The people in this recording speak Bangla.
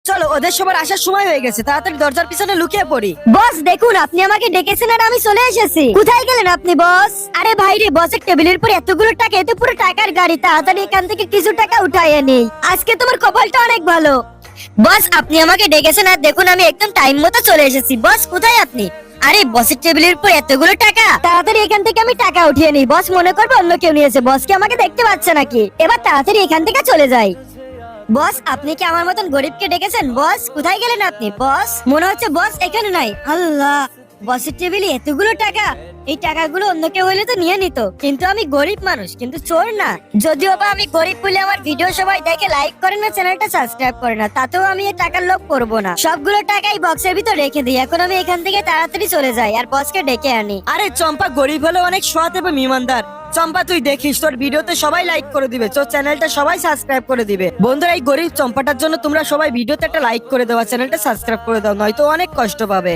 চলো, ওদের সবার আসার সময় হয়ে গেছে, তাড়াতাড়ি দরজার পিছনে লুকিয়ে পড়ি। বস দেখুন, আপনি আমাকে ডেকেছেন আর আমি চলে এসেছি। কোথায় গেলেন আপনি বস? আরে ভাই রে, বসের টেবিলের উপর এতগুলো টাকা, এত পুরো টাকার গাড়ি, তাড়াতাড়ি এখান থেকে কিছু টাকা উঠাইয়ে নেই। আজকে তোমার কপালটা অনেক ভালো। বস আপনি আমাকে ডেকেছেন আর দেখুন আমি একদম টাইম মতো চলে এসেছি। বস কোথায় আপনি? আরে বসের টেবিলের উপর এতগুলো টাকা, তাড়াতাড়ি এখান থেকে আমি টাকা উঠিয়ে নিই। বস মনে করবে অন্য কেউ নিয়েছে, বস কি আমাকে দেখতে পাচ্ছে নাকি? এবার তাড়াতাড়ি এখান থেকে চলে যাই। বস আপনি কি আমার মতন গরিবকে ডেকেছেন? বস কোথায় গেলেন আপনি? বস মনে হচ্ছে বস এখানে নাই। আল্লাহ, বসের টেবিলে এতগুলো টাকা, এই টাকাগুলো অন্য কেউ হলে তো নিয়ে নিত, কিন্তু আমি গরিব মানুষ, কিন্তু চোর না। যদিও বা আমি গরিব বলে আমার ভিডিও সবাই দেখে লাইক করে না, চ্যানেলটা সাবস্ক্রাইব করে না, তাতেও আমি এই টাকার লোভ করবো না। সবগুলো টাকাই বক্সের ভিতর রেখে দিই। এখন আমি এখান থেকে তাড়াতাড়ি চলে যাই আর বসকে ডেকে আনি। আরে চম্পা গরিব হলে অনেক সৎ এবং ইমানদার। চম্পা তুই দেখিস, তোর ভিডিওতে সবাই লাইক করে দিবে, তোর চ্যানেলটা সবাই সাবস্ক্রাইব করে দিবে। বন্ধুরা, এই গরিব চম্পাটার জন্য তোমরা সবাই ভিডিওতে একটা লাইক করে দেওয়া, চ্যানেলটা সাবস্ক্রাইব করে দাও, নয়তো অনেক কষ্ট পাবে।